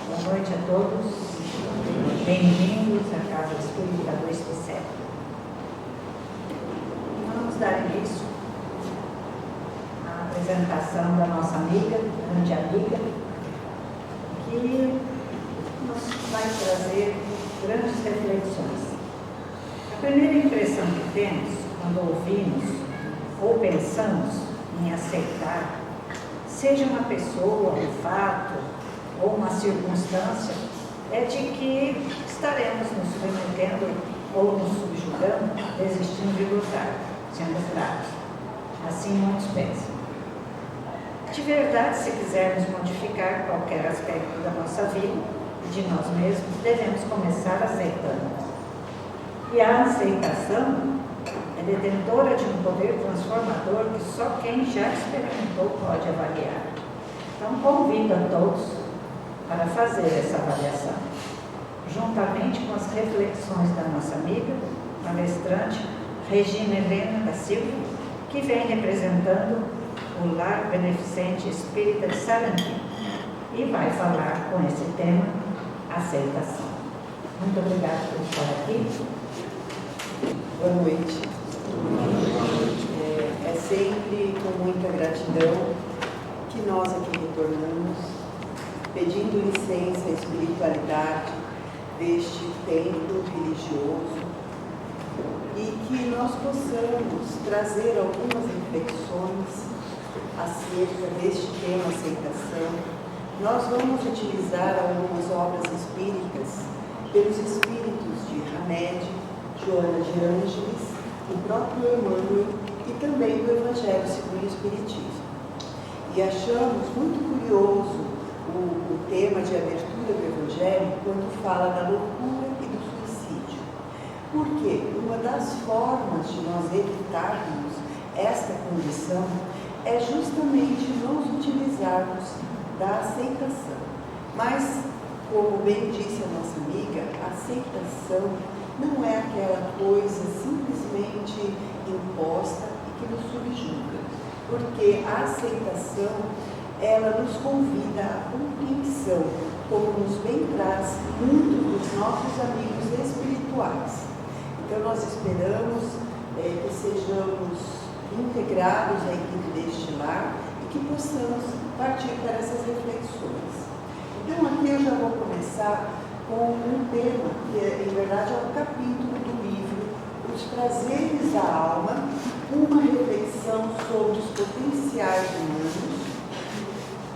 Boa noite a todos. Bem-vindos à Casa Espírita do Especé. Vamos dar início à apresentação da nossa amiga, grande amiga, que nos vai trazer grandes reflexões. A primeira impressão que temos quando ouvimos ou pensamos em aceitar, seja uma pessoa, um fato ou uma circunstância, é de que estaremos nos submetendo ou nos subjugando, desistindo de lutar, sendo fracos. Assim muitos pensam. De verdade, se quisermos modificar qualquer aspecto da nossa vida e de nós mesmos, devemos começar aceitando. E a aceitação é detentora de um poder transformador que só quem já experimentou pode avaliar. Então, convido a todos para fazer essa avaliação, juntamente com as reflexões da nossa amiga, palestrante Regina Helena da Silva, que vem representando o Lar Beneficente Espírita de Sarandi e vai falar com esse tema, aceitação. Muito obrigada por estar aqui. Boa noite. É sempre com muita gratidão que nós aqui retornamos, pedindo licença à espiritualidade deste templo religioso e que nós possamos trazer algumas reflexões acerca deste tema aceitação. Nós vamos utilizar algumas obras espíritas pelos espíritos de Hamed, Joana de Ângeles, o próprio Emmanuel e também do Evangelho segundo o Espiritismo. E achamos muito curioso o tema de abertura do Evangelho quando fala da loucura e do suicídio. Porque uma das formas de nós evitarmos esta condição é justamente nós utilizarmos da aceitação. Mas, como bem disse a nossa amiga, a aceitação não é aquela coisa simplesmente imposta e que nos subjuga, porque a aceitação, ela nos convida à compreensão, como nos bem traz muitos dos nossos amigos espirituais. Então nós esperamos que sejamos integrados à equipe deste lar e que possamos partir para essas reflexões. Então aqui eu já vou começar com um tema que, em verdade, é um capítulo do livro Os Prazeres da Alma, uma reflexão sobre os potenciais humanos,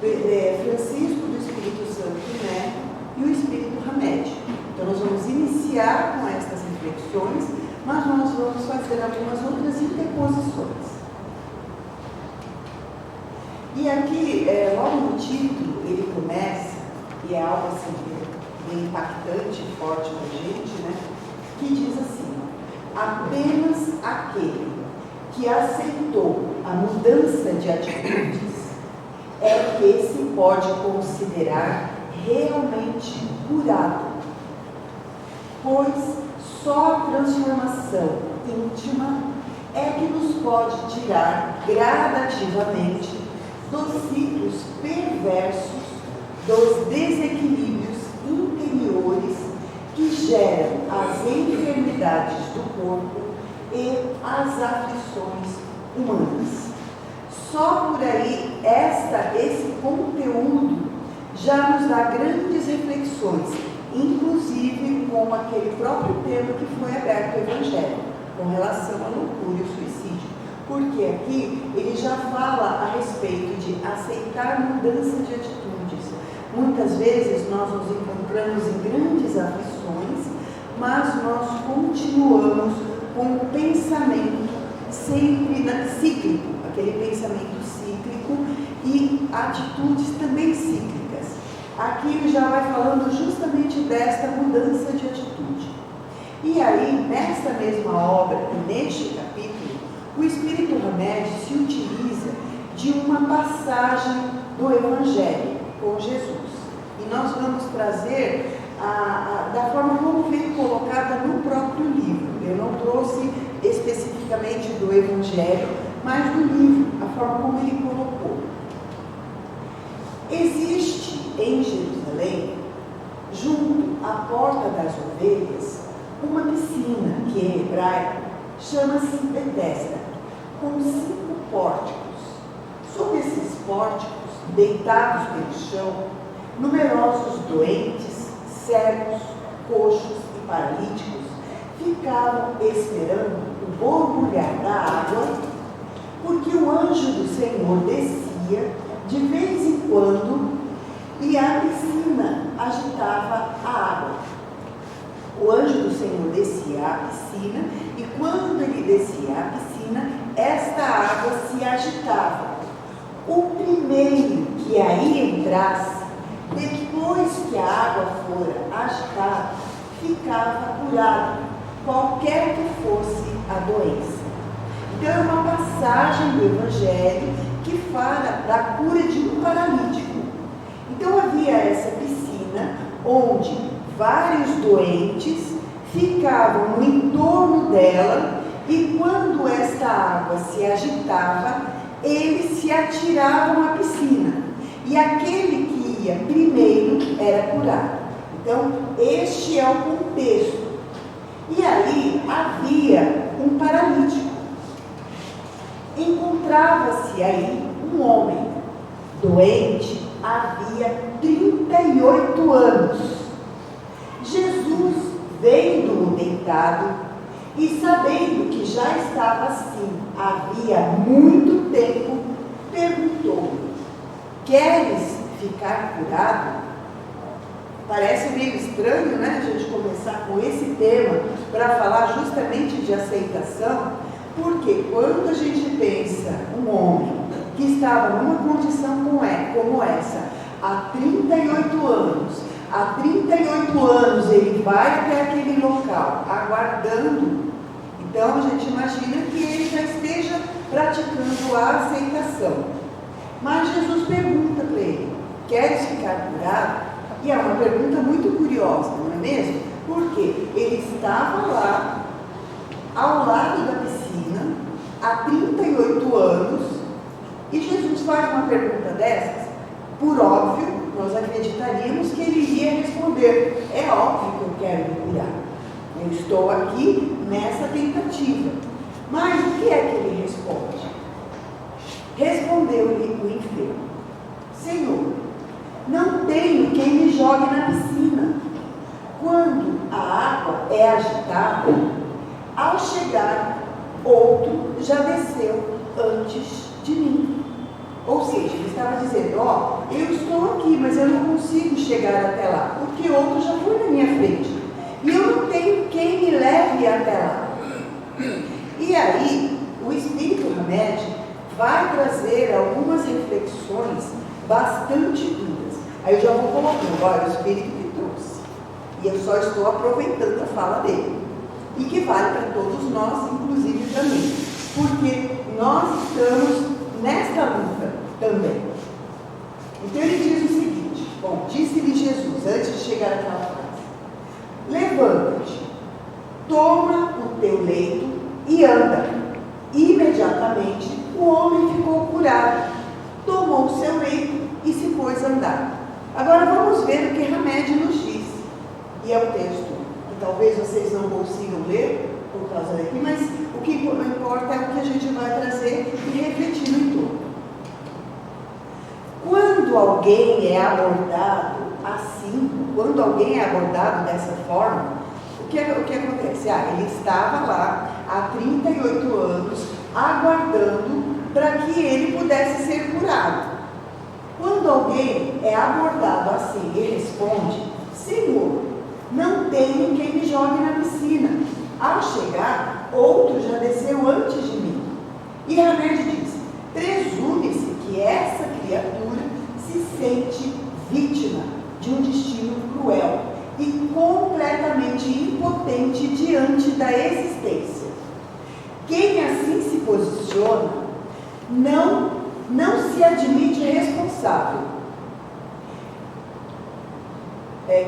Francisco do Espírito Santo Neto e o Espírito Hamed. Então, nós vamos iniciar com estas reflexões, mas nós vamos fazer algumas outras interposições. E aqui, logo no título, ele começa, e é algo assim bem impactante e forte para a gente, né? Que diz assim: apenas aquele que aceitou a mudança de atitudes é que se pode considerar realmente curado, pois só a transformação íntima é que nos pode tirar gradativamente dos ciclos perversos, dos desequilíbrios interiores que geram as enfermidades do corpo e as aflições humanas. Só por aí, esse conteúdo já nos dá grandes reflexões, inclusive com aquele próprio tema que foi aberto ao Evangelho, com relação à loucura e ao suicídio. Porque aqui ele já fala a respeito de aceitar mudança de atitudes. Muitas vezes nós nos encontramos em grandes aflições, mas nós continuamos com o pensamento sempre cíclico, aquele pensamento cíclico e atitudes também cíclicas. Aqui ele já vai falando justamente desta mudança de atitude. E aí, nesta mesma obra, neste capítulo, o Espírito Hamed se utiliza de uma passagem do Evangelho com Jesus. E nós vamos trazer da forma como veio colocada no próprio livro. Eu não trouxe especificamente do Evangelho, mas do livro, a forma como ele colocou. Existe em Jerusalém junto à porta das ovelhas, uma piscina que em hebraico chama-se Betesda, com 5 pórticos. Sob esses pórticos, deitados pelo chão, numerosos doentes, cegos, coxos e paralíticos ficavam esperando o borbulhar da água, porque o anjo do Senhor descia de vez em quando e a piscina agitava a água. O anjo do Senhor descia à piscina e quando ele descia à piscina, esta água se agitava. O primeiro que aí entrasse, depois que a água fora agitada, ficava curado, qualquer que fosse a doença. Então é uma passagem do Evangelho que fala da cura de um paralítico. Então havia essa piscina onde vários doentes ficavam no entorno dela e quando esta água se agitava, eles se atiravam à piscina e aquele que ia primeiro era curado. Então este é o contexto. E aí havia um paralítico. Encontrava-se aí um homem doente havia 38 anos. Jesus, vendo-o deitado e sabendo que já estava assim havia muito tempo, perguntou-lhe: queres ficar curado? Parece meio estranho, né, a gente começar com esse tema para falar justamente de aceitação, porque quando a gente pensa um homem que estava numa condição como essa, há 38 anos, há 38 anos ele vai até aquele local, aguardando, então a gente imagina que ele já esteja praticando a aceitação. Mas Jesus pergunta para ele: queres ficar curado? E é uma pergunta muito curiosa, não é mesmo? Porque ele estava lá, ao lado da piscina, há 38 anos, e Jesus faz uma pergunta dessas. Por óbvio, nós acreditaríamos que ele iria responder: é óbvio que eu quero me curar. Eu estou aqui nessa tentativa. Mas o que é que ele responde? Respondeu-lhe o enfermo: Senhor, não tenho quem me jogue na piscina. Quando a água é agitada, ao chegar, outro já desceu antes de mim. Ou seja, ele estava dizendo: eu estou aqui, mas eu não consigo chegar até lá, porque outro já foi na minha frente. E eu não tenho quem me leve até lá. E aí, o Espírito Hamed vai trazer algumas reflexões bastante duras. Aí eu já vou colocando: olha, o Espírito que trouxe. E eu só estou aproveitando a fala dele. E que vale para todos nós, inclusive para mim. Porque nós estamos nesta luta também. Então ele diz o seguinte: bom, disse-lhe Jesus, antes de chegar àquela frase: levanta-te, toma o teu leito e anda. Imediatamente o homem ficou curado, tomou o seu leito e se pôs a andar. Agora vamos ver o que Hamed nos diz. E é um texto que talvez vocês não consigam ler por causa daqui, mas o que não importa é o que a gente vai trazer e refletir no entorno. Quando alguém é abordado assim, quando alguém é abordado dessa forma, o que acontece? Ele estava lá há 38 anos aguardando para que ele pudesse ser curado. Quando alguém é abordado assim e responde: Senhor, não tenho quem me jogue na piscina. Ao chegar, outro já desceu antes de mim. E Hamed diz: presume-se que essa criatura se sente vítima de um destino cruel e completamente impotente diante da existência. Quem assim se posiciona não se admite responsável.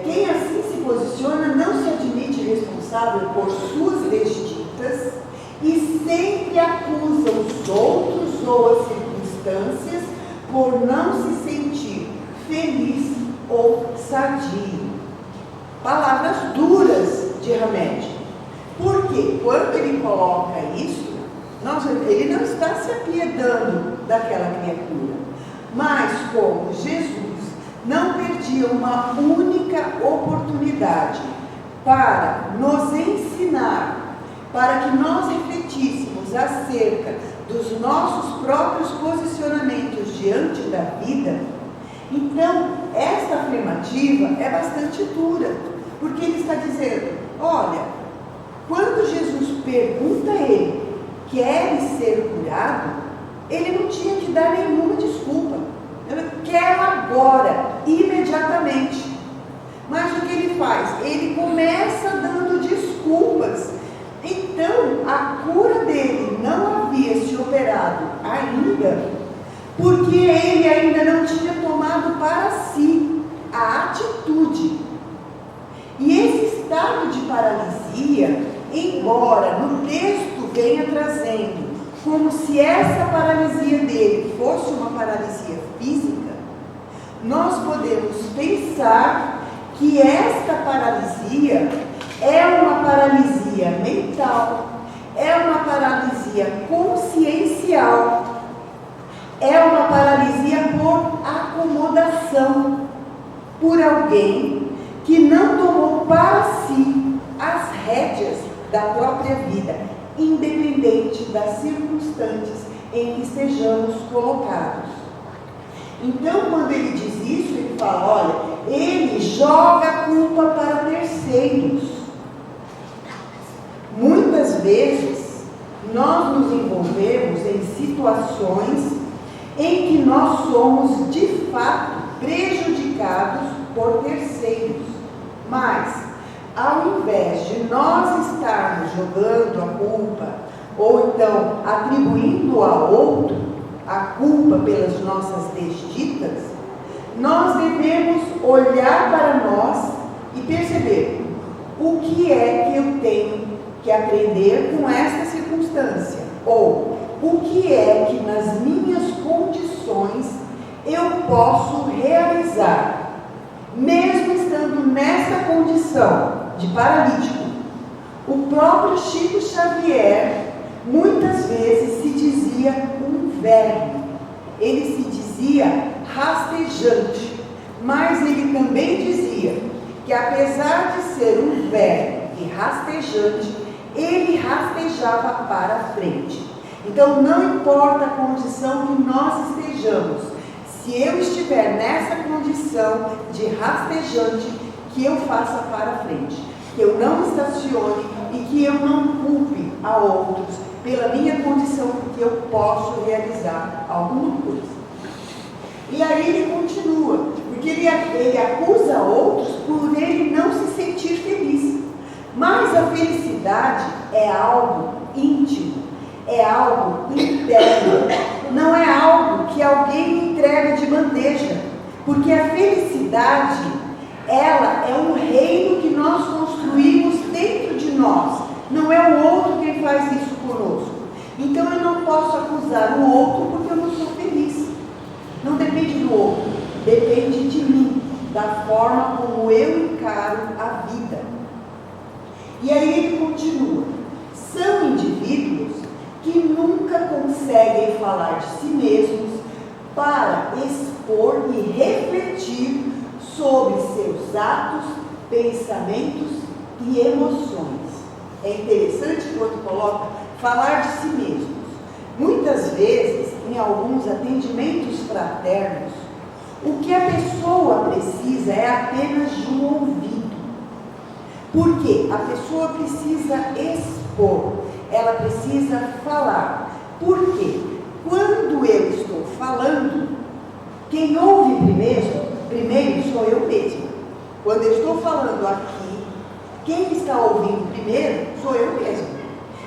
Quem assim se posiciona não se admite responsável por suas desditas e sempre acusa os outros ou as circunstâncias por não se sentir feliz ou sadio. palavras duras de Hamed. Porque quando ele coloca isso, ele não está se apiedando daquela criatura. Mas como Jesus não perdia uma única oportunidade para nos ensinar, para que nós refletíssemos acerca dos nossos próprios posicionamentos diante da vida, então esta afirmativa é bastante dura, porque ele está dizendo, olha, quando Jesus pergunta a ele, queres ser curado? Ele não tinha que dar nenhuma desculpa. Eu quero agora, imediatamente. Mas o que ele faz? Ele começa dando desculpas. Então, a cura dele não havia se operado ainda, porque ele ainda não tinha tomado para si a atitude. E esse estado de paralisia, embora no texto venha trazendo como se essa paralisia dele fosse uma paralisia física, nós podemos pensar que esta paralisia é uma paralisia mental, é uma paralisia consciencial, é uma paralisia por acomodação, por alguém que não tomou para si as rédeas da própria vida, independente das circunstâncias em que estejamos colocados. Então, quando ele diz isso, ele fala, olha, ele joga a culpa para terceiros. Muitas vezes, nós nos envolvemos em situações em que nós somos, de fato, prejudicados por terceiros. Mas, ao invés de nós estarmos jogando a culpa, ou então atribuindo a outro a culpa pelas nossas desditas, nós devemos olhar para nós e perceber o que é que eu tenho que aprender com esta circunstância, ou o que é que nas minhas condições eu posso realizar, mesmo estando nessa condição de paralítico. O próprio Chico Xavier muitas vezes se dizia um verme, ele se dizia rastejante, mas ele também dizia que apesar de ser um verme e rastejante, ele rastejava para frente. Então não importa a condição que nós estejamos, se eu estiver nessa condição de rastejante, que eu faça para frente, que eu não estacione e que eu não culpe a outros pela minha condição, porque eu posso realizar alguma coisa. E aí ele continua, porque ele acusa outros por ele não se sentir feliz. Mas a felicidade é algo íntimo, é algo interno, não é algo que alguém entrega de bandeja, porque a felicidade, ela é um reino que nós construímos dentro de nós, não é o outro quem faz isso conosco. Então eu não posso acusar o outro porque eu não sou feliz. Não depende do outro, depende de mim, da forma como eu encaro a vida. E aí ele continua, são indivíduos que nunca conseguem falar de si mesmos para expor e refletir sobre seus atos, pensamentos e emoções. É interessante quando coloca falar de si mesmos. Muitas vezes, em alguns atendimentos fraternos, o que a pessoa precisa é apenas de um ouvido. Porque a pessoa precisa expor, ela precisa falar. Porque quando eu estou falando, quem ouve primeiro sou eu mesma. Quando eu estou falando aqui, quem está ouvindo primeiro sou eu mesma.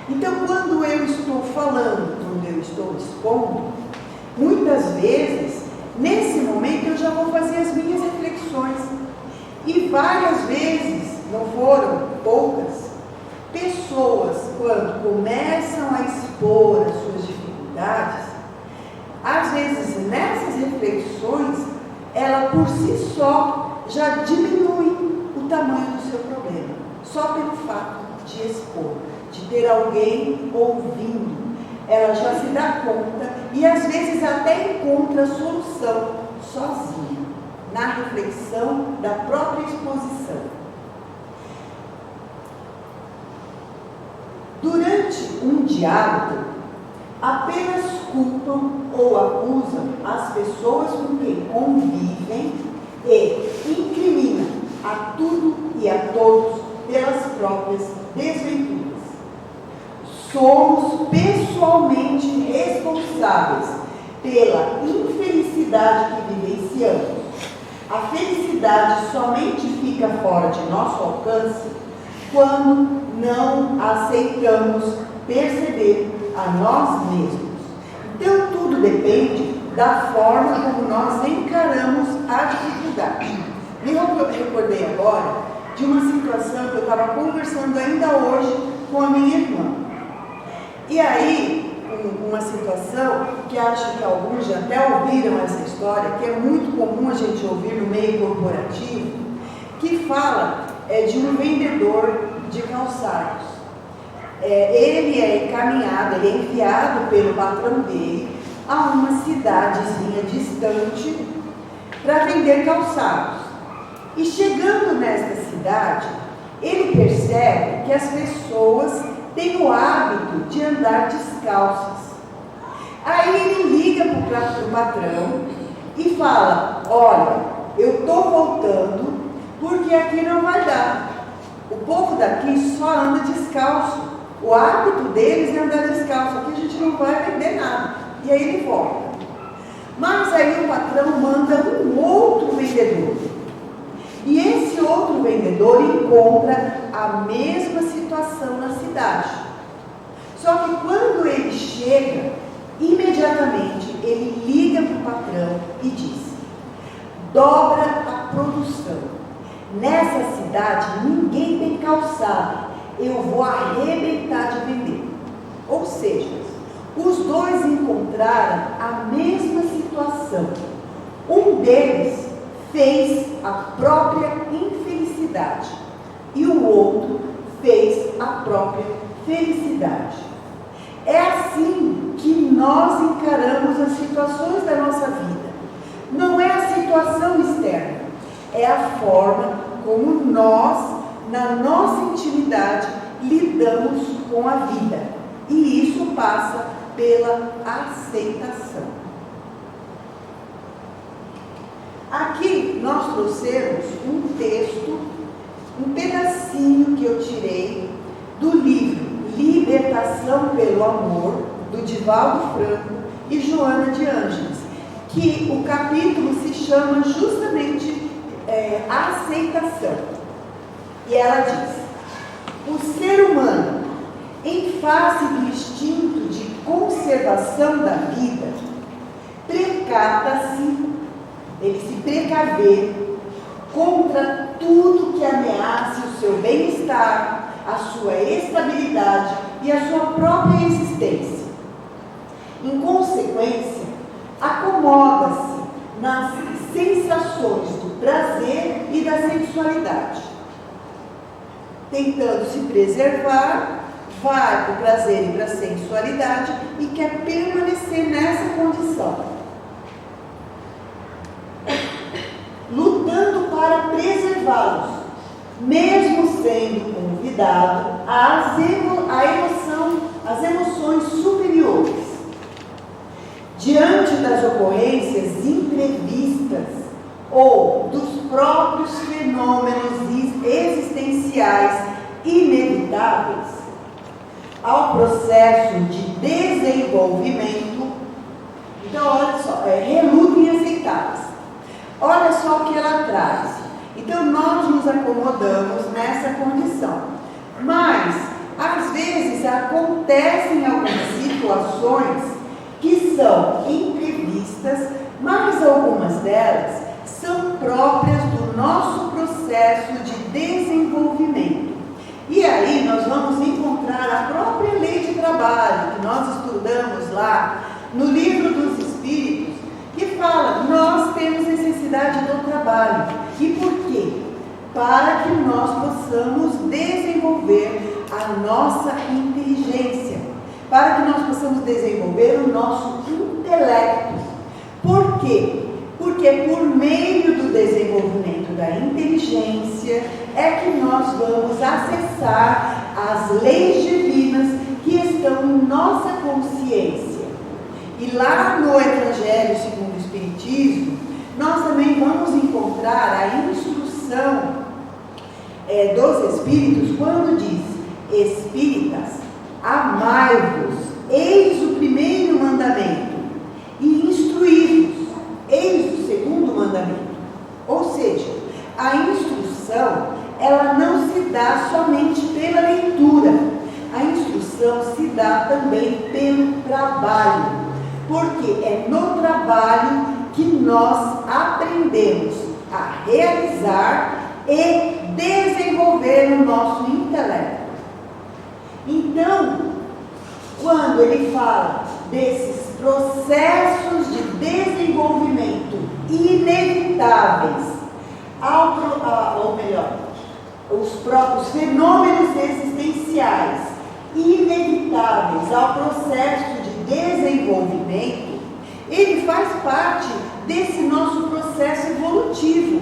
Então, quando eu estou falando, quando eu estou expondo, muitas vezes, nesse momento, eu já vou fazer as minhas reflexões. E várias vezes, não foram poucas, pessoas, quando começam a expor as suas dificuldades, às vezes, nessas reflexões, ela por si só já diminui o o tamanho do seu problema, só pelo fato de expor, de ter alguém ouvindo. Ela já se dá conta e às vezes até encontra a solução sozinha, na reflexão da própria exposição. Durante um diálogo, apenas culpam ou acusam as pessoas com quem convivem e incriminam a tudo e a todos pelas próprias desventuras. Somos pessoalmente responsáveis pela infelicidade que vivenciamos. A felicidade somente fica fora de nosso alcance quando não aceitamos perceber a nós mesmos. Então, tudo depende da forma como nós encaramos a dificuldade. Eu recordei agora de uma situação que eu estava conversando ainda hoje com a minha irmã. E aí, uma situação que acho que alguns já até ouviram essa história, que é muito comum a gente ouvir no meio corporativo, que fala de um vendedor de calçados. Ele é encaminhado, ele é enviado pelo patrão dele a uma cidadezinha distante para vender calçados. E chegando nesta cidade, ele percebe que as pessoas têm o hábito de andar descalças. Aí ele liga para o patrão e fala: olha, eu estou voltando porque aqui não vai dar. O povo daqui só anda descalço. O hábito deles é andar descalço. Aqui a gente não vai vender nada. E aí ele volta. Mas aí o patrão manda um outro vendedor. E esse outro vendedor encontra a mesma situação na cidade. Só que quando ele chega, imediatamente ele liga para o patrão e diz: dobra a produção. Nessa cidade ninguém tem calçado, eu vou arrebentar de vender. Ou seja, os dois encontraram a mesma situação. Um deles fez a própria infelicidade e o outro fez a própria felicidade. É assim que nós encaramos as situações da nossa vida. Não é a situação externa, é a forma como nós, na nossa intimidade, lidamos com a vida. E isso passa pela aceitação. Aqui nós trouxemos um texto, um pedacinho que eu tirei do livro Libertação pelo Amor, do Divaldo Franco e Joana de Ângeles, que o capítulo se chama justamente Aceitação. E ela diz: o ser humano, em face do instinto de conservação da vida, precata-se, ele se precaver contra tudo que ameace o seu bem-estar, a sua estabilidade e a sua própria existência. Em consequência, acomoda-se nas sensações do prazer e da sensualidade. Tentando se preservar, vai para o prazer e para a sensualidade e quer permanecer nessa condição. Lutando para preservá-los, mesmo sendo convidado às emoções superiores. Diante das ocorrências imprevistas ou dos próprios fenômenos existenciais inevitáveis, ao processo de desenvolvimento, então olha só, reluta em aceitá-las. Olha só o que ela traz. Então nós nos acomodamos nessa condição, mas às vezes acontecem algumas situações que são imprevistas, mas algumas delas são próprias do nosso processo de desenvolvimento. E aí nós vamos encontrar a própria lei de trabalho que nós estudamos lá no Livro dos Espíritos, que fala: nós temos necessidade do trabalho. E por quê? para que nós possamos desenvolver a nossa inteligência, para que nós possamos desenvolver o nosso intelecto. Por quê? Porque por meio do desenvolvimento da inteligência é que nós vamos acessar as leis divinas que estão em nossa consciência. E lá no Evangelho segundo o Espiritismo, nós também vamos encontrar a instrução dos Espíritos quando diz: Espíritas, amai-vos, eis o primeiro mandamento, e instruí-vos, eis o segundo mandamento. Ou seja, a instrução, ela não se dá somente pela leitura, a instrução se dá também pelo trabalho, porque é no trabalho que nós aprendemos a realizar e desenvolver o nosso intelecto. Então, quando ele fala desses processos de desenvolvimento inevitáveis, ou melhor, os próprios fenômenos existenciais inevitáveis ao processo de desenvolvimento, ele faz parte desse nosso processo evolutivo.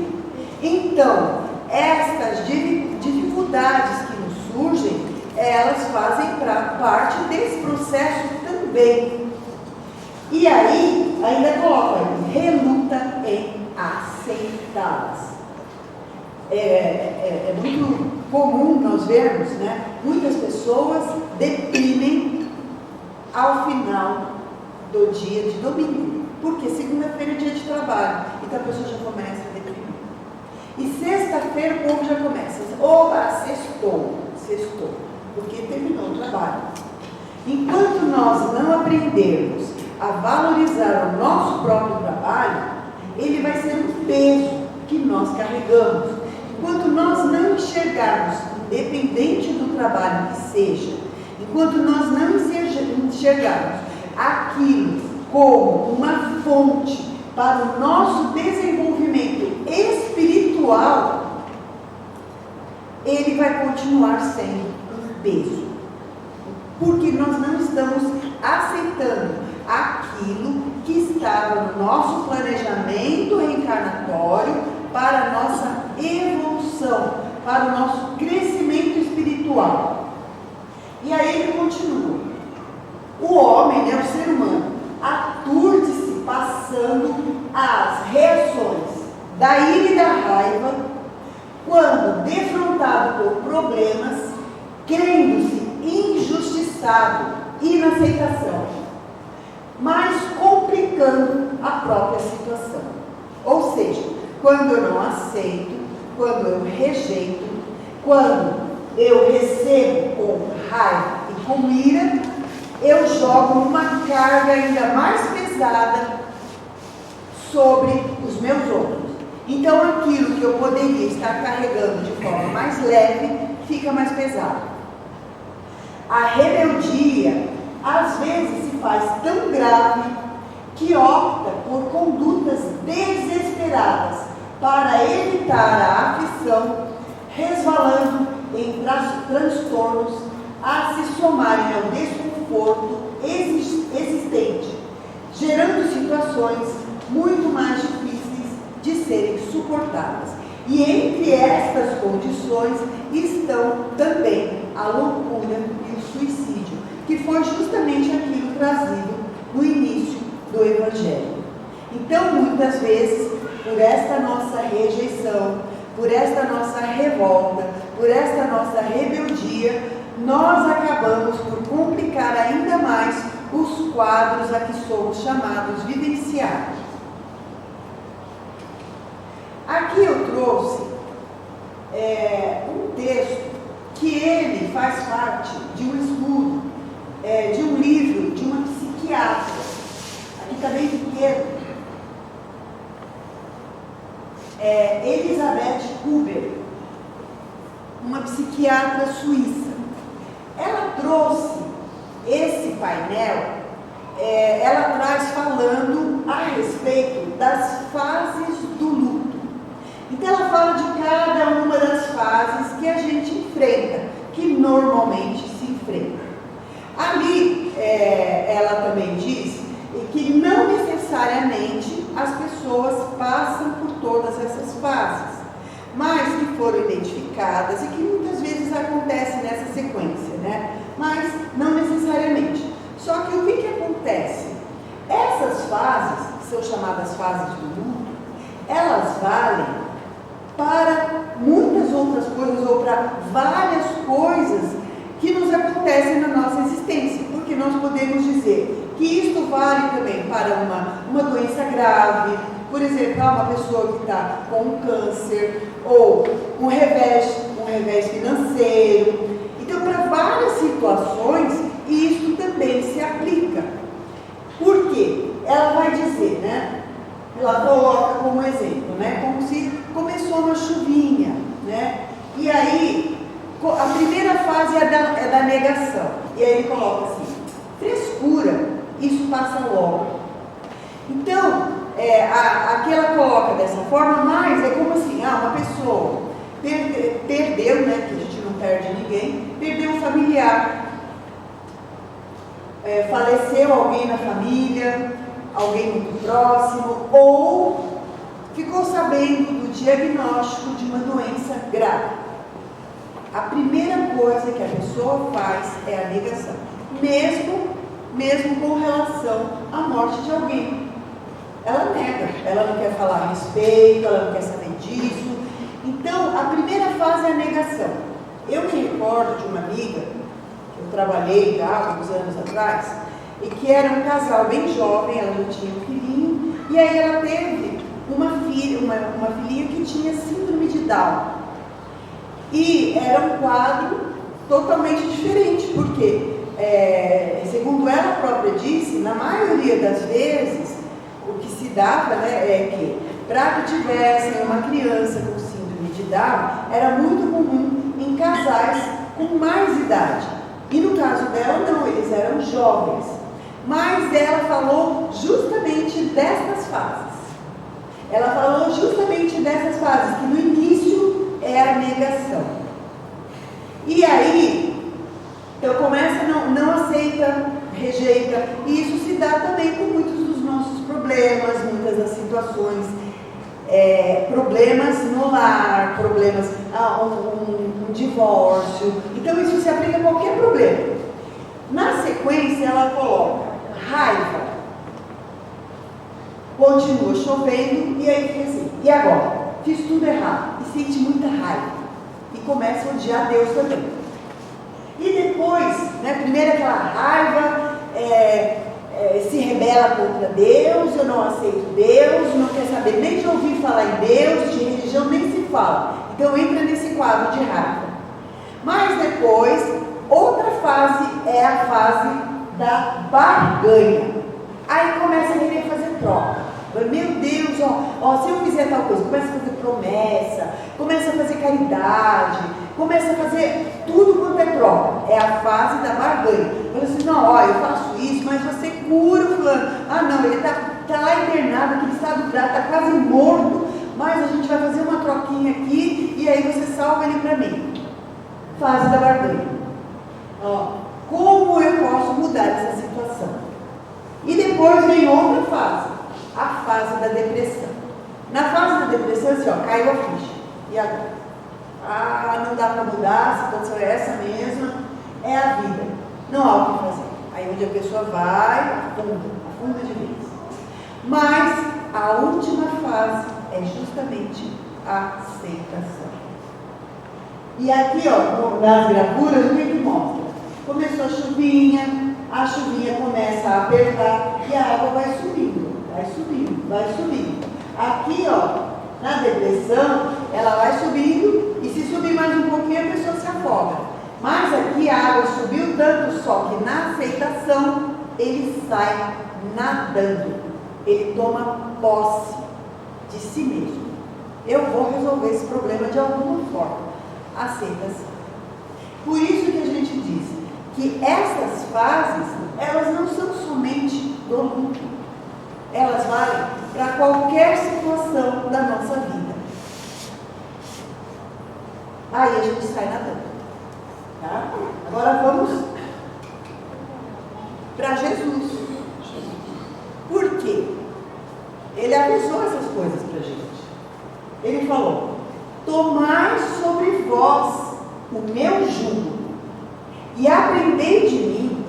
Então, estas dificuldades que nos surgem, elas fazem parte desse processo também. E aí, ainda coloca, reluta em aceitá-las. É muito comum nós vermos, né, muitas pessoas deprimem ao final do dia de domingo, porque segunda-feira é dia de trabalho, então a pessoa já começa a deprimir. E sexta-feira o povo já começa, sextou, porque terminou o trabalho. Enquanto nós não aprendermos a valorizar o nosso próprio trabalho, ele vai ser um peso que nós carregamos. Enquanto nós não enxergarmos, independente do trabalho que seja, enquanto nós não enxergarmos aquilo como uma fonte para o nosso desenvolvimento espiritual, ele vai continuar sendo um peso. Porque nós não estamos aceitando aquilo que estava no nosso planejamento reencarnatório para a nossa evolução, para o nosso crescimento espiritual. E aí ele continua: o homem, o ser humano, aturde-se passando as reações da ira e da raiva quando defrontado por problemas, crendo-se injustiçado e na aceitação, mas complicando a própria situação. Ou seja, quando eu não aceito, quando eu rejeito, quando eu recebo com raiva e com ira, eu jogo uma carga ainda mais pesada sobre os meus ombros. Então aquilo que eu poderia estar carregando de forma mais leve, fica mais pesado. A rebeldia, às vezes, se faz tão grave que opta por condutas desesperadas para evitar a aflição, resvalando em transtornos a se somarem ao desconforto existente, gerando situações muito mais difíceis de serem suportadas. E entre estas condições estão também a loucura e o suicídio, que foi justamente aquilo trazido no início do Evangelho. Então, muitas vezes, por esta nossa rejeição, por esta nossa revolta, por esta nossa rebeldia, nós acabamos por complicar ainda mais os quadros a que somos chamados vivenciados. Aqui eu trouxe um texto que ele faz parte de um estudo, de um livro de uma psiquiatra. Aqui está bem pequeno. Elisabeth Huber, uma psiquiatra suíça. Ela trouxe esse painel, ela traz falando a respeito das fases do luto. Então ela fala de cada uma das enfrenta, que normalmente se enfrenta. Ali, ela também diz que não necessariamente as pessoas passam por todas essas fases, mas que foram identificadas e que muitas vezes acontece nessa sequência, né? Mas não necessariamente. Só que o que acontece? Essas fases, que são chamadas fases do luto, elas valem para muitas outras coisas ou para várias coisas que nos acontecem na nossa existência, porque nós podemos dizer que isto vale também para uma doença grave, por exemplo, uma pessoa que está com um câncer, ou um revés financeiro. Então, para várias situações, isso também se aplica. Por quê? Ela vai dizer, né? Ela coloca como exemplo, né? Como se começou uma chuvinha, né? E aí, a primeira fase é da negação. E aí ele coloca assim, frescura, isso passa logo. Então, aqui ela coloca dessa forma, mas é como assim, uma pessoa perdeu, né, que a gente não perde ninguém, perdeu um familiar, faleceu alguém na família, alguém muito próximo, ou ficou sabendo do diagnóstico de uma doença grave. A primeira coisa que a pessoa faz é a negação, mesmo com relação à morte de alguém. Ela nega, ela não quer falar a respeito, ela não quer saber disso. Então, a primeira fase é a negação. Eu me recordo de uma amiga, que eu trabalhei há alguns anos atrás, e que era um casal bem jovem, ela não tinha um filhinho, e aí ela teve uma filhinha que tinha síndrome de Down. E era um quadro totalmente diferente, porque, segundo ela própria disse, na maioria das vezes, o que se dava, né, é que para que tivessem uma criança com síndrome de Down, era muito comum em casais com mais idade. E no caso dela, não, eles eram jovens. Mas ela falou justamente destas fases. Ela falou justamente dessas fases, que no início é a negação. E aí, então começa, não aceita, rejeita, e isso se dá também com muitos dos nossos problemas, muitas das situações, problemas no lar, problemas, um divórcio. Então isso se aplica a qualquer problema. Na sequência ela coloca raiva, continua chovendo, e aí fica assim, e agora? Fiz tudo errado, e sente muita raiva, e começa a odiar Deus também. E depois, né, primeiro aquela raiva, se rebela contra Deus, eu não aceito Deus, não quer saber nem de ouvir falar em Deus, de religião nem se fala. Então entra nesse quadro de raiva. Mas depois, outra fase é a fase da barganha. Aí começa a querer fazer troca. Meu Deus, se eu fizer tal coisa, começa a fazer promessa, começa a fazer caridade, começa a fazer tudo quanto é troca. É a fase da barganha. Fala assim, não, eu faço isso, mas você cura o fulano. Não, ele está lá internado, aquele estado grave, está quase morto, mas a gente vai fazer uma troquinha aqui e aí você salva ele para mim. Fase da barganha. Como eu posso mudar essa situação? E depois vem outra fase, a fase da depressão. Na fase da depressão, assim, caiu a ficha. E agora? Não dá para mudar, a situação é essa mesma, é a vida. Não há o que fazer. Aí onde a pessoa vai, afunda de vez. Mas a última fase é justamente a aceitação. E aqui, nas gravuras, o que mostra? Começou a chuvinha começa a apertar e a água vai subindo. Aqui, na depressão, ela vai subindo e se subir mais um pouquinho a pessoa se afoga. Mas aqui a água subiu tanto só que na aceitação ele sai nadando. Ele toma posse de si mesmo. Eu vou resolver esse problema de alguma forma. Aceitação. Por isso que a gente diz que essas fases, elas não são somente do luto. Elas valem para qualquer situação da nossa vida. Aí a gente sai nadando. Tá? Agora vamos para Jesus. Por quê? Ele avisou essas coisas para a gente. Ele falou: tomai sobre vós o meu jugo e aprendei de mim,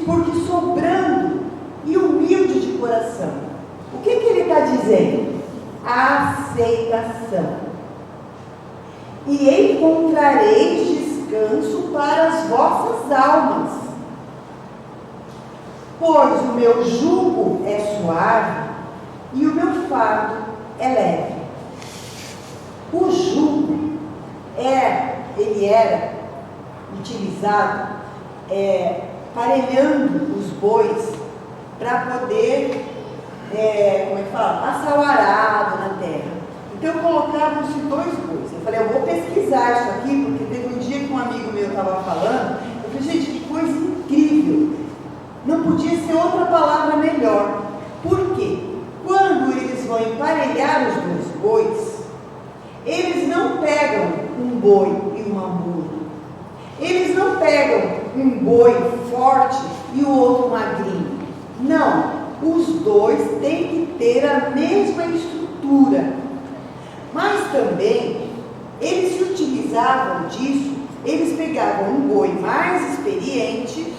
porque sou brando e humilde de coração. O que ele está dizendo? Aceitação. E encontrareis descanso para as vossas almas, pois o meu jugo é suave e o meu fardo é leve. O jugo ele era utilizado parelhando os bois para poder, passar o arado na terra. Então colocavam-se 2 bois. Eu falei, eu vou pesquisar isso aqui, porque teve um dia que um amigo meu estava falando, eu falei, gente, que coisa incrível. Não podia ser outra palavra melhor. Por quê? Quando eles vão emparelhar os 2 bois, eles não pegam um boi e uma mula. Eles não pegam um boi forte e o outro magrinho. Não, os 2 têm que ter a mesma estrutura. Mas também, eles se utilizavam disso, eles pegavam um boi mais experiente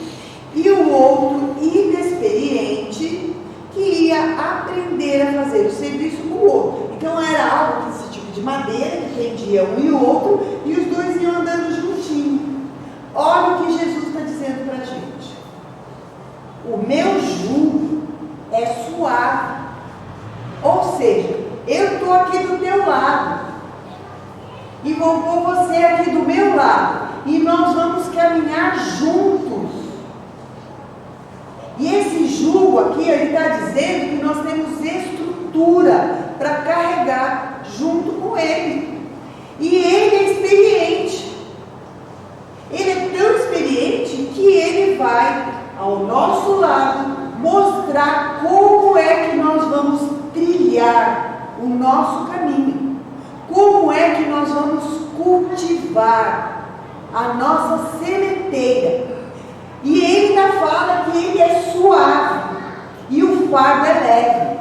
e o outro inexperiente, que ia aprender a fazer o serviço com o outro. Então era algo desse tipo de madeira, que prendia um e o outro, e os 2 iam andando juntinho. Olha o que Jesus está dizendo para a gente. O meu jugo é suave. Ou seja, eu estou aqui do teu lado e vou pôr você aqui do meu lado, e nós vamos caminhar juntos. E esse jugo aqui, ele está dizendo que nós temos estrutura para carregar junto com ele. E ele é experiente. Ele é tão experiente que ele vai ao nosso lado mostrar como é que nós vamos trilhar o nosso caminho, como é que nós vamos cultivar a nossa sementeira. E ele ainda fala que ele é suave e o fardo é leve.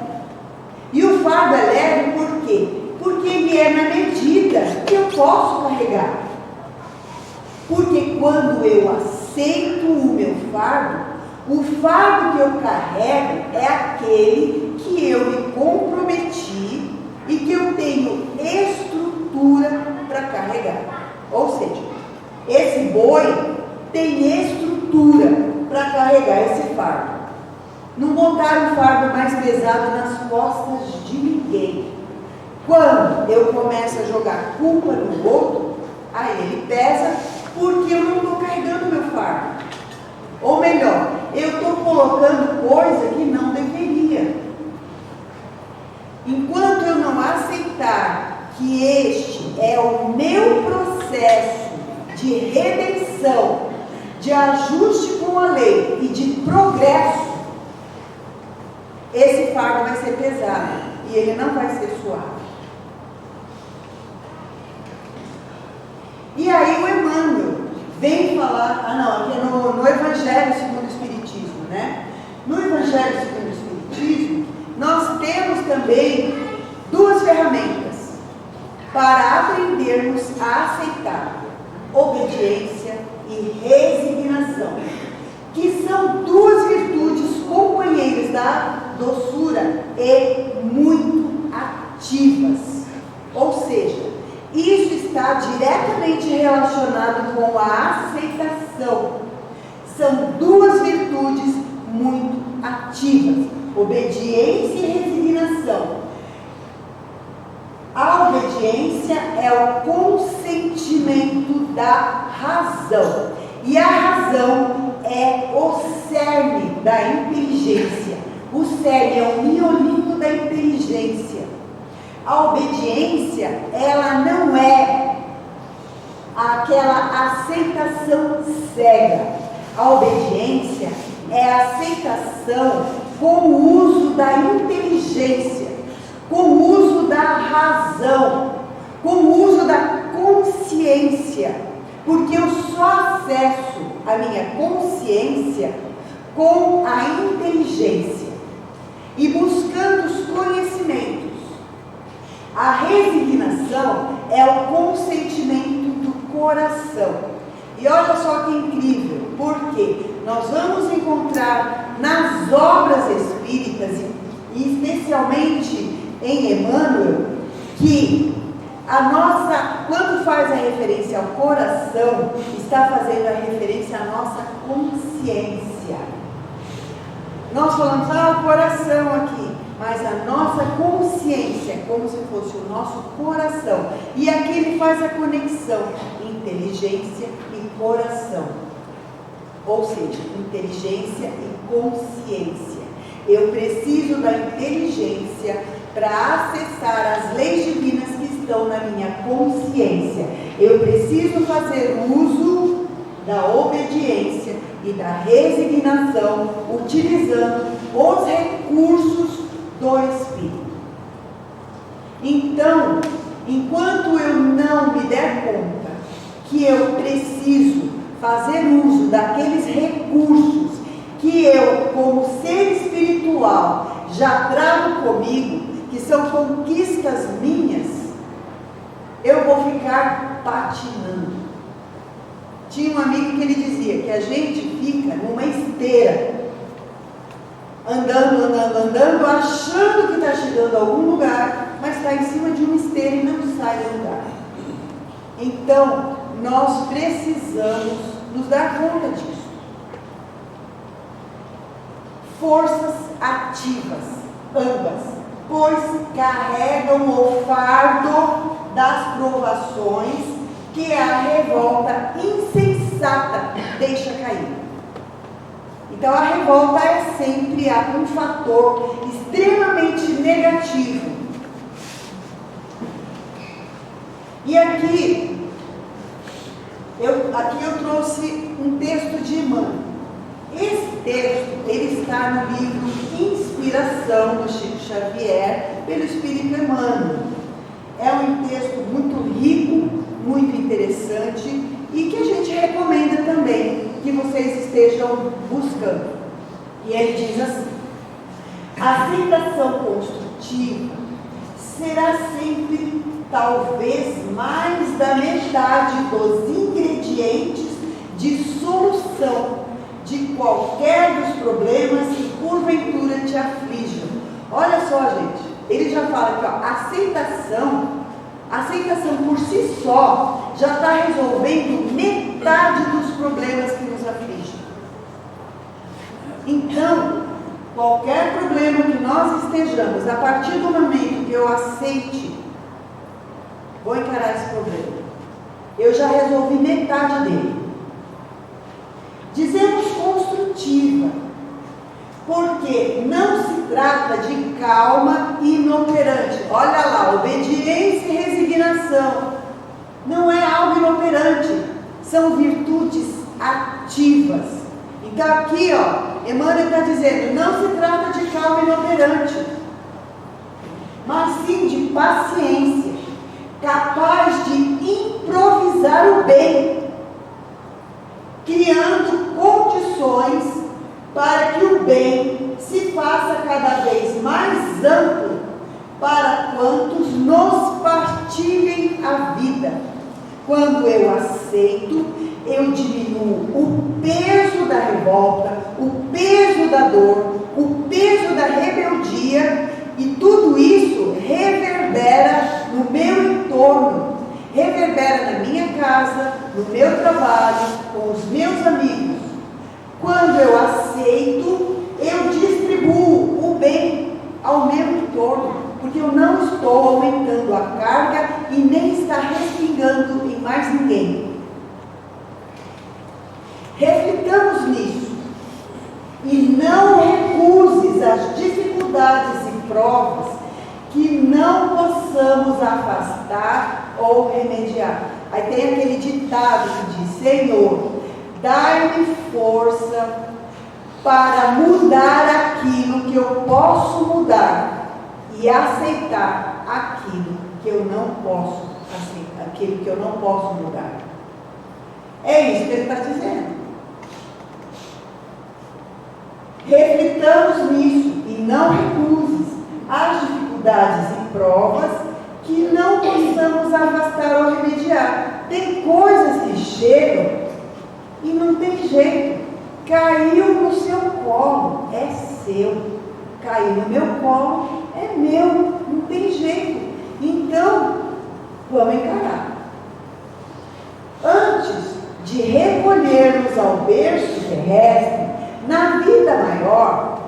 E o fardo é leve por quê? Porque ele é na medida que eu posso carregar. Porque quando eu aceito o meu fardo, o fardo que eu carrego é aquele que eu me comprometi e que eu tenho estrutura para carregar. Ou seja, esse boi tem estrutura para carregar esse fardo. Não botaram um fardo mais pesado nas costas de ninguém. Quando eu começo a jogar culpa no outro, aí ele pesa porque eu não estou carregando meu fardo. Ou melhor, eu estou colocando coisa que não deveria. Enquanto eu não aceitar que este é o meu processo de redenção, de ajuste com a lei e de progresso, esse fardo vai ser pesado e ele não vai ser suave. E aí o Emmanuel vem falar, aqui é no Evangelho segundo o Espiritismo, né? No Evangelho segundo o Espiritismo, nós temos também 2 ferramentas para aprendermos a aceitar: obediência e resignação, que são 2 virtudes companheiras da doçura e muito ativas. Ou seja, isso está diretamente relacionado com a aceitação. São 2 virtudes muito ativas: obediência e resignação. A obediência é o consentimento da razão. E a razão é o cerne da inteligência. O cerne é o miolinho da inteligência. A obediência, ela não é aquela aceitação cega. A obediência é a aceitação com o uso da inteligência, com o uso da razão, com o uso da consciência. Porque eu só consciência com a inteligência e buscando os conhecimentos. A resignação é o consentimento do coração. E olha só que incrível, porque nós vamos encontrar nas obras espíritas, e especialmente em Emmanuel, que quando faz a referência ao coração, está fazendo a referência à nossa consciência. Nós falamos, o coração aqui, mas a nossa consciência é como se fosse o nosso coração. E aqui ele faz a conexão, inteligência e coração. Ou seja, inteligência e consciência. Eu preciso da inteligência para acessar as leis divinas que estão na minha consciência. Eu preciso fazer uso da obediência e da resignação, utilizando os recursos do Espírito. Então, enquanto eu não me der conta que eu preciso fazer uso daqueles recursos que eu, como ser espiritual, já trago comigo, que são conquistas minhas, eu vou ficar patinando. Tinha um amigo que ele dizia que a gente fica numa esteira, andando, achando que está chegando a algum lugar, mas está em cima de uma esteira e não sai do lugar. Então, nós precisamos nos dar conta disso. Forças ativas, ambas, pois carregam o fardo das provações que a revolta insensata deixa cair. Então a revolta é sempre um fator extremamente negativo. E aqui eu trouxe um texto de Emmanuel. Esse texto, ele está no livro Inspiração, do Chico Xavier, pelo Espírito Emmanuel. É um texto muito rico, muito interessante e que a gente recomenda também que vocês estejam buscando. E ele diz assim: a aceitação construtiva será sempre, talvez, mais da metade dos ingredientes de solução de qualquer dos problemas que porventura te aflijam. Olha só, gente, ele já fala que a aceitação por si só já está resolvendo metade dos problemas que nos afligem. Então, qualquer problema que nós estejamos, a partir do momento que eu aceite, vou encarar esse problema, eu já resolvi metade dele. Dizemos construtiva, porque não se trata de calma e inoperante. Olha lá, obediência e resignação. Não é algo inoperante, são virtudes ativas. Então aqui, Emmanuel está dizendo, não se trata de calma e inoperante, mas sim de paciência, capaz de improvisar o bem, criando condições para que o bem se faça cada vez mais amplo para quantos nos partilhem a vida. Quando eu aceito, eu diminuo o peso da revolta, o peso da dor, o peso da rebeldia, e tudo isso reverbera no meu entorno, reverbera na minha casa, no meu trabalho, com os meus amigos. Quando eu aceito, eu distribuo o bem ao meu entorno, porque eu não estou aumentando a carga e nem está respingando em mais ninguém. Reflitamos nisso e não recuses as dificuldades e provas que não possamos afastar ou remediar. Aí tem aquele ditado que diz: Senhor, dai-me força para mudar aquilo que eu posso mudar e aceitar aquilo que eu não posso aceitar, aquilo que eu não posso mudar. É isso que ele está dizendo. Reflitamos nisso e não recuses as dificuldades e provas que não possamos afastar ou remediar. Tem coisas que chegam e não tem jeito. Caiu no seu colo, é seu. Caiu no meu colo, é meu, não tem jeito. Então, vamos encarar. Antes de recolhermos ao berço terrestre, na vida maior,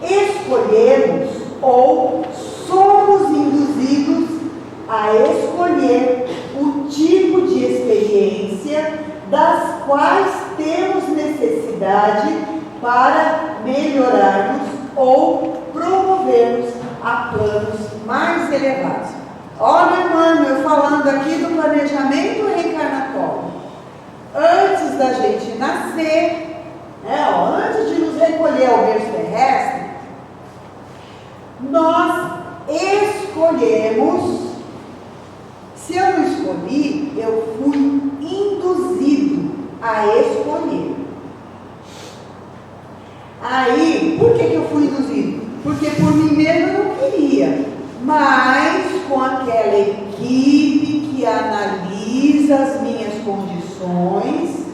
escolhemos ou somos induzidos a escolher o tipo de experiência das quais temos necessidade para melhorarmos ou promovermos a planos mais elevados. Olha, irmão, eu falando aqui do planejamento reencarnatório. Antes da gente nascer, antes de nos recolher ao berço terrestre, nós escolhemos. Se eu não escolhi, eu fui induzido a escolher. Aí, por que eu fui induzido? Porque por mim mesmo eu não queria, mas com aquela equipe que analisa as minhas condições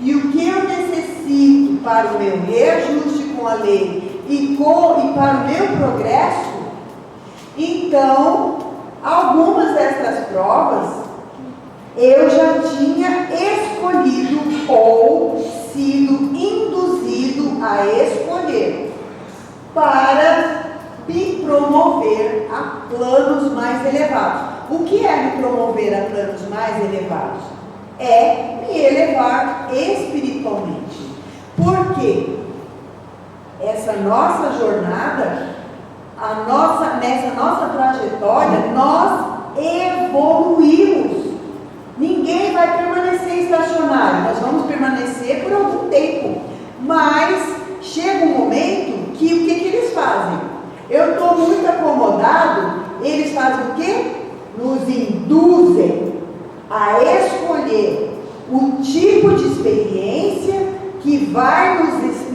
e o que eu necessito para o meu reajuste com a lei e para o meu progresso, então, algumas dessas provas eu já tinha escolhido ou sido induzido a escolher para me promover a planos mais elevados. O que é me promover a planos mais elevados? É me elevar espiritualmente. Porque essa nossa jornada, nessa nossa trajetória, nós evoluímos. Ninguém vai permanecer estacionário, nós vamos permanecer por algum tempo. Mas chega um momento que o que eles fazem? Eu estou muito acomodado, eles fazem o quê? Nos induzem a escolher o tipo de experiência que vai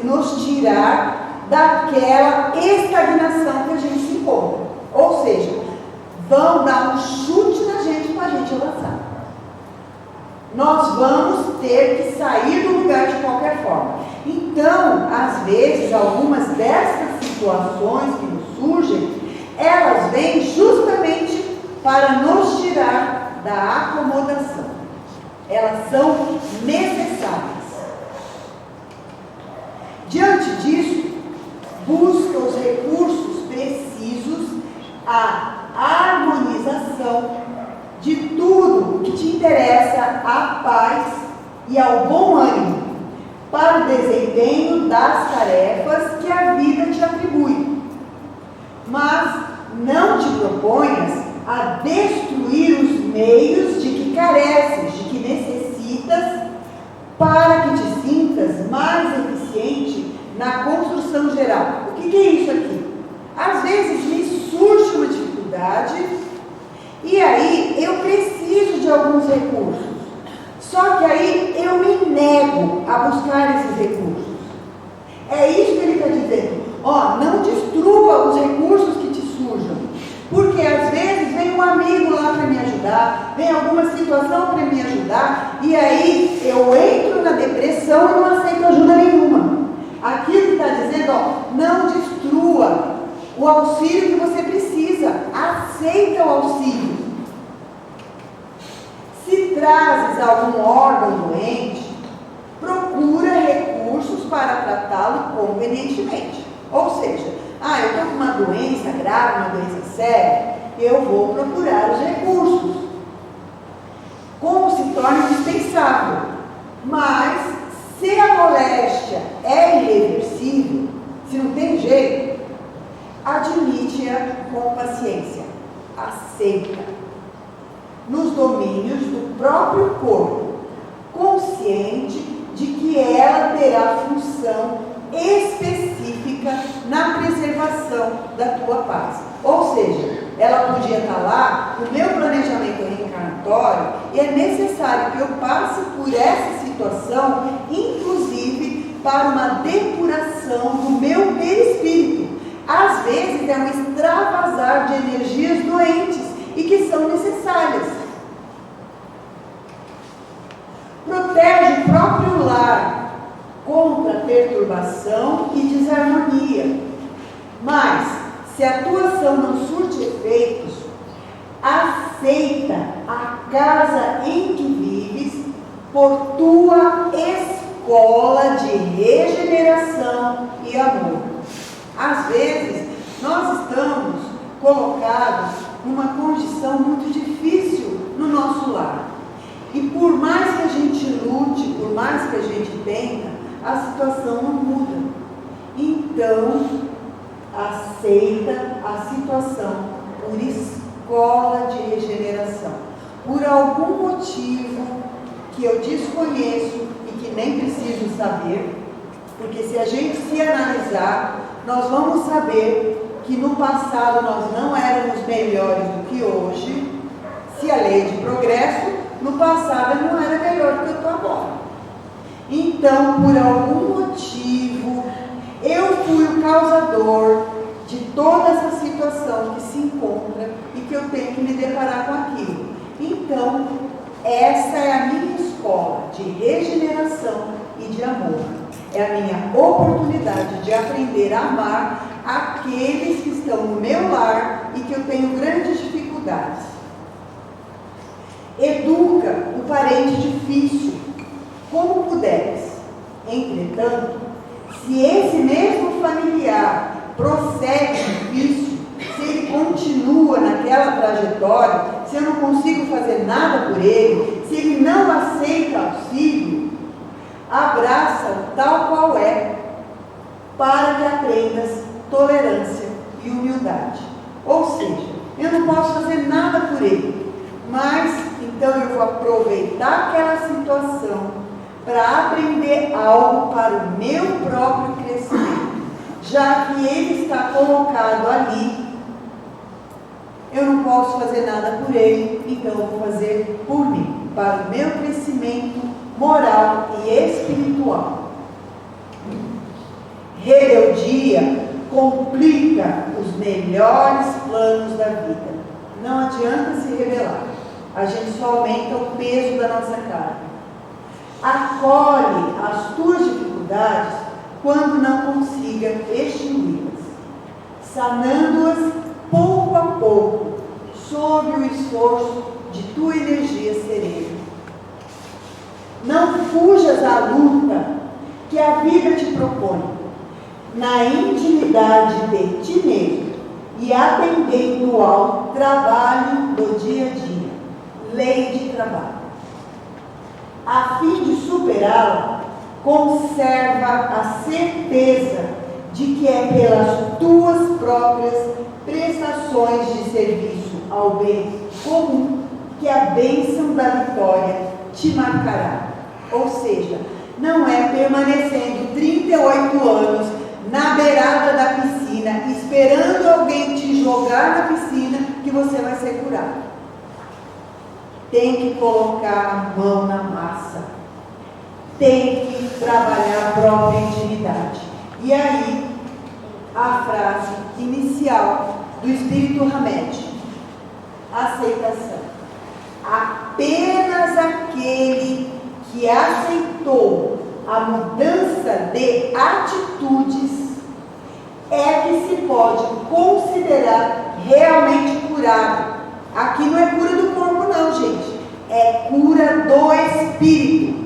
nos tirar daquela estagnação que a gente se encontra. Ou seja, vão dar um chute na gente para a gente avançar. Nós vamos ter que sair do lugar de qualquer forma. Então, às vezes, algumas dessas situações que nos surgem, elas vêm justamente para nos tirar da acomodação. Elas são necessárias. Diante disso, busca os recursos precisos, a harmonização de tudo que te interessa, à paz e ao bom ânimo, para o desempenho das tarefas que a vida te atribui. Mas não te proponhas a destruir os meios de que careces, de que necessitas, para que te sintas mais eficiente na construção geral. O que é isso aqui? Às vezes me surge uma dificuldade e aí eu preciso de alguns recursos. Só que aí eu me nego a buscar esses recursos. É isso que ele está dizendo. Não destrua os recursos que te surjam. Porque às vezes vem um amigo lá para me ajudar, vem alguma situação para me ajudar, e aí eu entro na depressão e não aceito ajuda nenhuma. Aquilo que está dizendo, não destrua o auxílio que você precisa, aceita o auxílio. Se trazes algum órgão doente, procura recursos para tratá-lo convenientemente. Ou seja, eu estou com uma doença grave, uma doença séria, eu vou procurar os recursos. Como se torna indispensável. Mas, se a moléstia é irreversível, se não tem jeito, admite-a com paciência, aceita, nos domínios do próprio corpo, consciente de que ela terá função específica na preservação da tua paz. Ou seja, ela podia estar lá no meu planejamento reencarnatório e é necessário que eu passe por essa situação, inclusive para uma depuração do meu perispírito. Às vezes é um extravasar de energias doentes e que são necessárias. Protege o próprio lar contra perturbação e desarmonia. Mas, se a tua ação não surte efeitos, aceita a casa em que vives por tua escola de regeneração e amor. Às vezes, nós estamos colocados numa condição muito difícil no nosso lar. E por mais que a gente lute, por mais que a gente tenta, a situação não muda. Então, aceita a situação por escola de regeneração. Por algum motivo que eu desconheço e que nem preciso saber, porque se a gente se analisar, nós vamos saber que no passado nós não éramos melhores do que hoje. Se a lei de progresso, no passado eu não era melhor do que eu estou agora. Então, por algum motivo, eu fui o causador de toda essa situação que se encontra e que eu tenho que me deparar com aquilo. Então, essa é a minha escola de regeneração e de amor. É a minha oportunidade de aprender a amar aqueles que estão no meu lar e que eu tenho grandes dificuldades. Educa o parente difícil, como puderes. Entretanto, se esse mesmo familiar prossegue difícil, se ele continua naquela trajetória, se eu não consigo fazer nada por ele, se ele não aceita auxílio, abraça-o tal qual é, para que aprendas tolerância e humildade. Ou seja, eu não posso fazer nada por ele, mas então eu vou aproveitar aquela situação para aprender algo para o meu próprio crescimento. Já que ele está colocado ali, eu não posso fazer nada por ele, então eu vou fazer por mim, para o meu crescimento moral e espiritual. Rebeldia complica os melhores planos da vida. Não adianta se rebelar, a gente só aumenta o peso da nossa carne. Acolhe as tuas dificuldades quando não consiga extingui-las, sanando-as pouco a pouco, sob o esforço de tua energia serena. Não fujas à luta que a vida te propõe, na intimidade de ti mesmo e atendendo ao trabalho do dia a dia, lei de trabalho. A fim de superá-la, conserva a certeza de que é pelas tuas próprias prestações de serviço ao bem comum que a bênção da vitória te marcará. Ou seja, não é permanecendo 38 anos na beirada da piscina, esperando alguém te jogar na piscina, que você vai ser curado. Tem que colocar a mão na massa. Tem que trabalhar a própria intimidade. E aí, a frase inicial do Espírito Hamed: aceitação. Apenas aquele que aceitou a mudança de atitudes é que se pode considerar realmente curado. Aqui não é cura do corpo não, gente. É cura do espírito.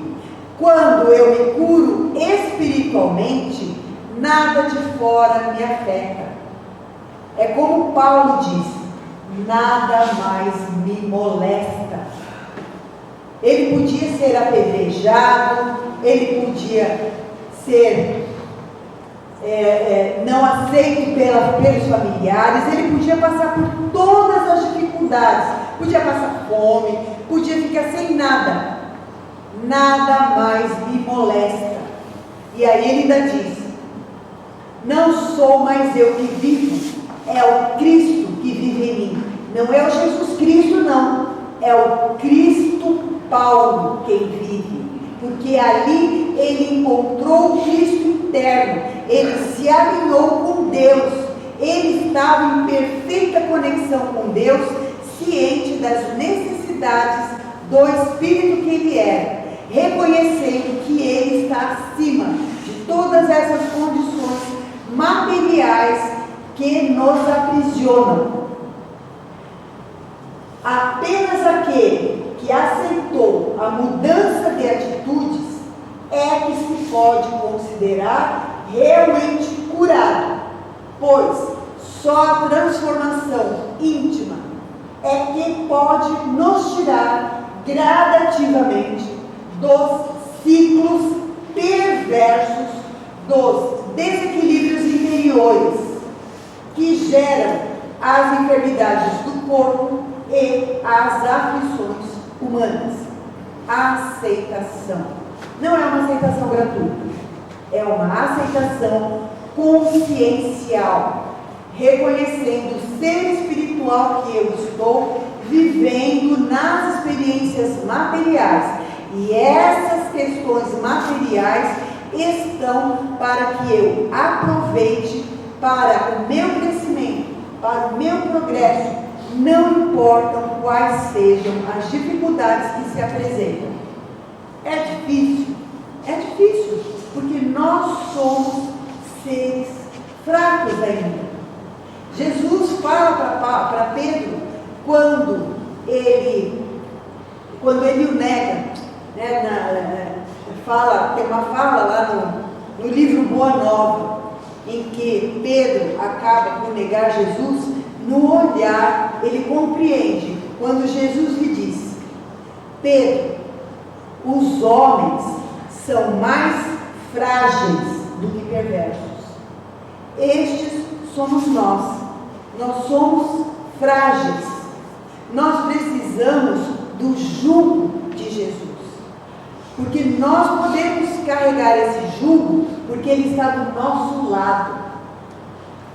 Quando eu me curo espiritualmente, nada de fora me afeta. É como Paulo disse: nada mais me molesta. Ele podia ser apedrejado, ele podia ser não aceito pelos familiares, ele podia passar por todas as dificuldades, podia passar fome, podia ficar sem nada. Nada mais me molesta. E aí ele ainda diz: não sou mais eu que vivo, é o Cristo que vive em mim. Não é o Jesus Cristo, não. É o Cristo Paulo quem vive. Porque ali ele encontrou o Cristo interno, ele se alinhou com Deus, ele estava em perfeita conexão com Deus, ciente das necessidades do Espírito que ele era, reconhecendo que ele está acima de todas essas condições materiais que nos aprisionam. Apenas aquele que aceitou a mudança de atitudes é que se pode considerar realmente curado, pois só a transformação íntima é que pode nos tirar gradativamente dos ciclos perversos, dos desequilíbrios interiores que geram as enfermidades do corpo e as aflições humanas. A aceitação não é uma aceitação gratuita, é uma aceitação consciencial, reconhecendo o ser espiritual que eu estou vivendo nas experiências materiais, e essas questões materiais estão para que eu aproveite para o meu crescimento, para o meu progresso, não importam quais sejam as dificuldades que se apresentam. É difícil, porque nós somos seres fracos ainda. Jesus fala para Pedro, quando ele o nega, né, tem uma fala lá no livro Boa Nova, em que Pedro acaba por negar Jesus. No olhar, ele compreende, quando Jesus lhe diz: Pedro, os homens são mais frágeis do que perversos. Estes somos nós somos frágeis, nós precisamos do jugo de Jesus, porque nós podemos carregar esse jugo, porque ele está do nosso lado.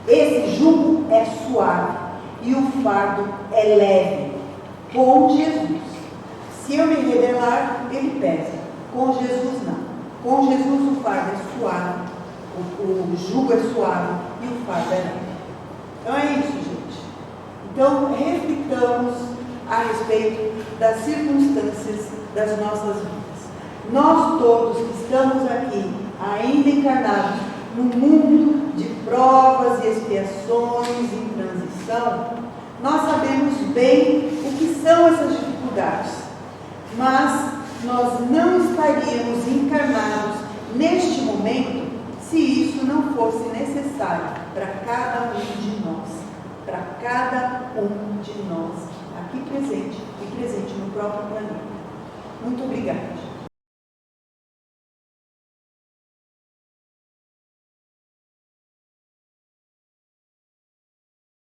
Esse jugo é suave e o fardo é leve. Com Jesus, se eu me rebelar, ele pesa. Com Jesus não. Com Jesus o fardo é suave, o jugo é suave e o fardo é leve. Então é isso, gente. Então reflitamos a respeito das circunstâncias das nossas vidas. Nós todos que estamos aqui, ainda encarnados, no mundo de provas e expiações em transição, nós sabemos bem o que são essas dificuldades, mas nós não estaríamos encarnados neste momento se isso não fosse necessário para cada um de nós, aqui presente e presente no próprio planeta. Muito obrigada.